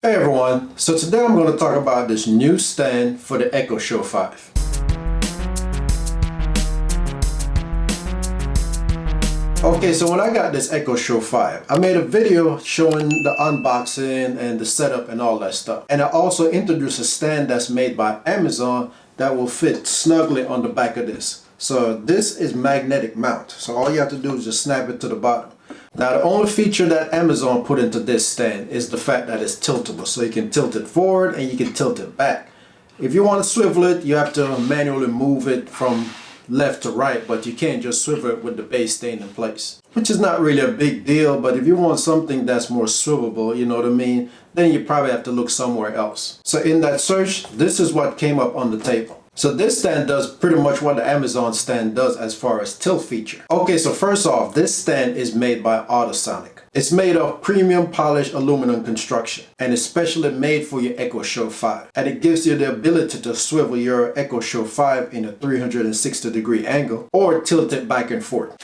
Hey everyone, so today I'm going to talk about this new stand for the Echo Show 5. Okay, so when I got this Echo Show 5, I made a video showing the unboxing and the setup and all that stuff. And I also introduced a stand that's made by Amazon that will fit snugly on the back of this. So this is magnetic mount, so all you have to do is just snap it to the bottom. Now the only feature that Amazon put into this stand is the fact that it's tiltable, so you can tilt it forward and you can tilt it back. If you want to swivel it, you have to manually move it from left to right, but you can't just swivel it with the base staying in place, which is not really a big deal. But if you want something that's more swivelable, you know what I mean, then you probably have to look somewhere else. So in that search, this is what came up on the table. So this stand does pretty much what the Amazon stand does as far as tilt feature. Okay, so first off, this stand is made by AutoSonic. It's made of premium polished aluminum construction and it's specially made for your Echo Show 5. And it gives you the ability to swivel your Echo Show 5 in a 360-degree angle or tilt it back and forth.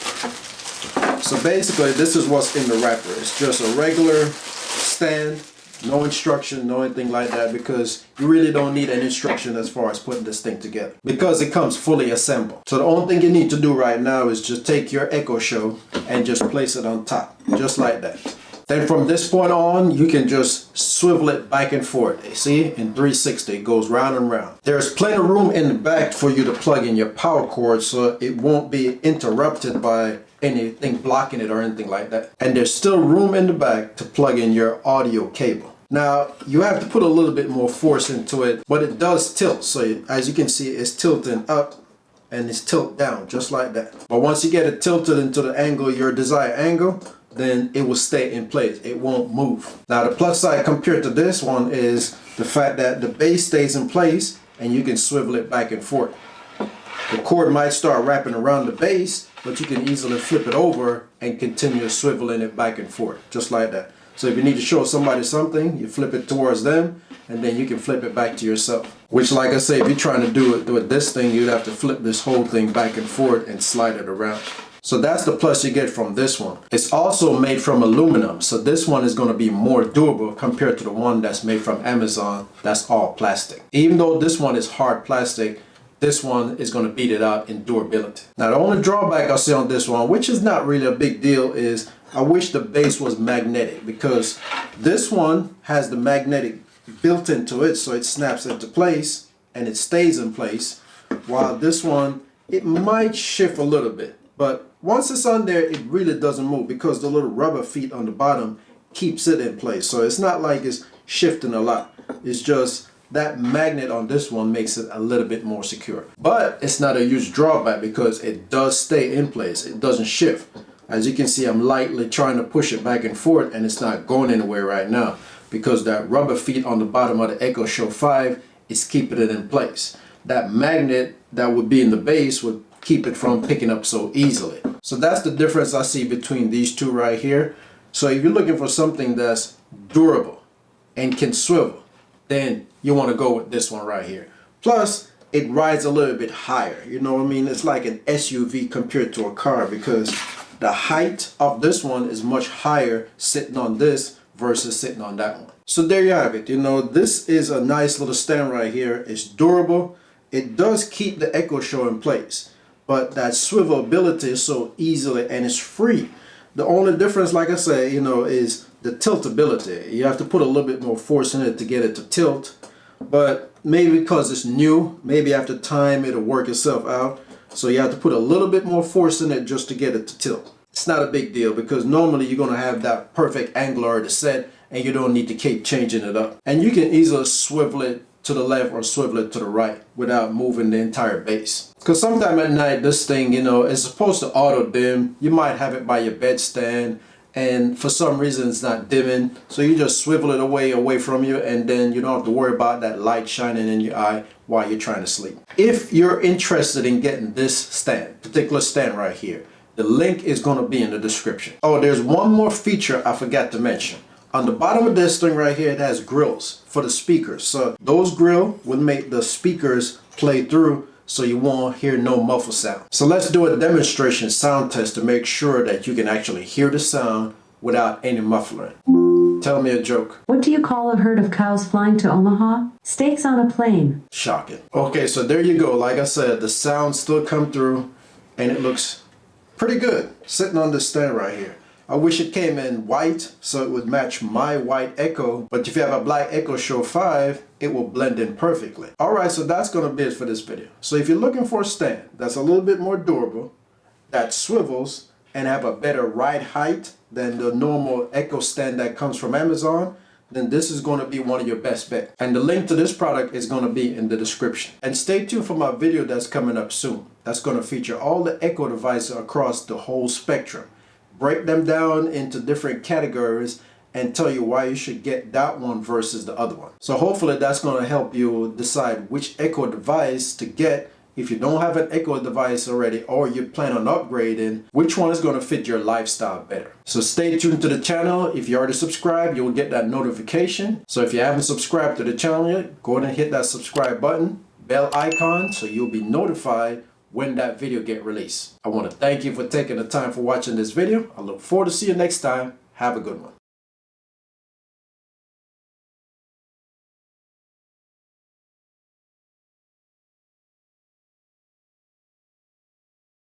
So basically, this is what's in the wrapper. It's just a regular stand. No instruction, no anything like that, because you really don't need an instruction as far as putting this thing together because it comes fully assembled. So the only thing you need to do right now is just take your Echo Show and just place it on top, just like that. Then from this point on, you can just swivel it back and forth. You see, in 360, it goes round and round. There's plenty of room in the back for you to plug in your power cord so it won't be interrupted by anything blocking it or anything like that. And there's still room in the back to plug in your audio cable. Now, you have to put a little bit more force into it, but it does tilt. So as you can see, it's tilting up and it's tilt down, just like that. But once you get it tilted into the angle, your desired angle, then it will stay in place. It won't move. Now, the plus side compared to this one is the fact that the base stays in place and you can swivel it back and forth. The cord might start wrapping around the base, but you can easily flip it over and continue swiveling it back and forth, just like that. So if you need to show somebody something, you flip it towards them and then you can flip it back to yourself. Which, like I say, if you're trying to do it with this thing, you'd have to flip this whole thing back and forth and slide it around. So that's the plus you get from this one. It's also made from aluminum, so this one is going to be more durable compared to the one that's made from Amazon that's all plastic. Even though this one is hard plastic, this one is going to beat it out in durability. Now the only drawback I see on this one, which is not really a big deal, is I wish the base was magnetic, because this one has the magnetic built into it, so it snaps into place and it stays in place, while this one, it might shift a little bit, but once it's on there, it really doesn't move because the little rubber feet on the bottom keeps it in place. So it's not like it's shifting a lot. It's just that magnet on this one makes it a little bit more secure. But it's not a huge drawback because it does stay in place. It doesn't shift. As you can see, I'm lightly trying to push it back and forth and it's not going anywhere right now because that rubber feet on the bottom of the Echo Show 5 is keeping it in place. That magnet that would be in the base would keep it from picking up so easily. So that's the difference I see between these two right here. So if you're looking for something that's durable and can swivel, then you want to go with this one right here. Plus, it rides a little bit higher. You know what I mean? It's like an SUV compared to a car because the height of this one is much higher sitting on this versus sitting on that one. So there you have it. You know, this is a nice little stand right here. It's durable. It does keep the Echo Show in place, but that swivelability is so easily and it's free. The only difference, like I say, you know, is the tiltability. You have to put a little bit more force in it to get it to tilt, but maybe because it's new, maybe after time it'll work itself out. So you have to put a little bit more force in it just to get it to tilt. It's not a big deal because normally you're going to have that perfect angle already set and you don't need to keep changing it up. And you can easily swivel it to the left or swivel it to the right without moving the entire base. Because sometime at night, this thing, you know, is supposed to auto dim. You might have it by your bedstand and for some reason it's not dimming. So you just swivel it away from you and then you don't have to worry about that light shining in your eye while you're trying to sleep. If you're interested in getting this stand, particular stand right here, the link is going to be in the description. Oh, there's one more feature I forgot to mention. On the bottom of this thing right here, it has grills for the speakers. So those grills will make the speakers play through so you won't hear no muffled sound. So let's do a demonstration sound test to make sure that you can actually hear the sound without any muffling. Tell me a joke. What do you call a herd of cows flying to Omaha? Steaks on a plane. Shocking. Okay, so there you go. Like I said, the sound still come through and it looks pretty good sitting on this stand right here. I wish it came in white so it would match my white Echo, but if you have a black Echo Show 5, it will blend in perfectly. Alright, so that's going to be it for this video. So if you're looking for a stand that's a little bit more durable, that swivels, and have a better ride height than the normal Echo stand that comes from Amazon, then this is going to be one of your best bets. And the link to this product is going to be in the description. And stay tuned for my video that's coming up soon. That's going to feature all the Echo devices across the whole spectrum. Break them down into different categories and tell you why you should get that one versus the other one. So hopefully that's going to help you decide which Echo device to get. If you don't have an Echo device already or you plan on upgrading, which one is going to fit your lifestyle better. So stay tuned to the channel. If you already subscribed, you'll get that notification. So if you haven't subscribed to the channel yet, go ahead and hit that subscribe button, bell icon, so you'll be notified when that video get released. I want to thank you for taking the time for watching this video. I look forward to see you next time. Have a good one.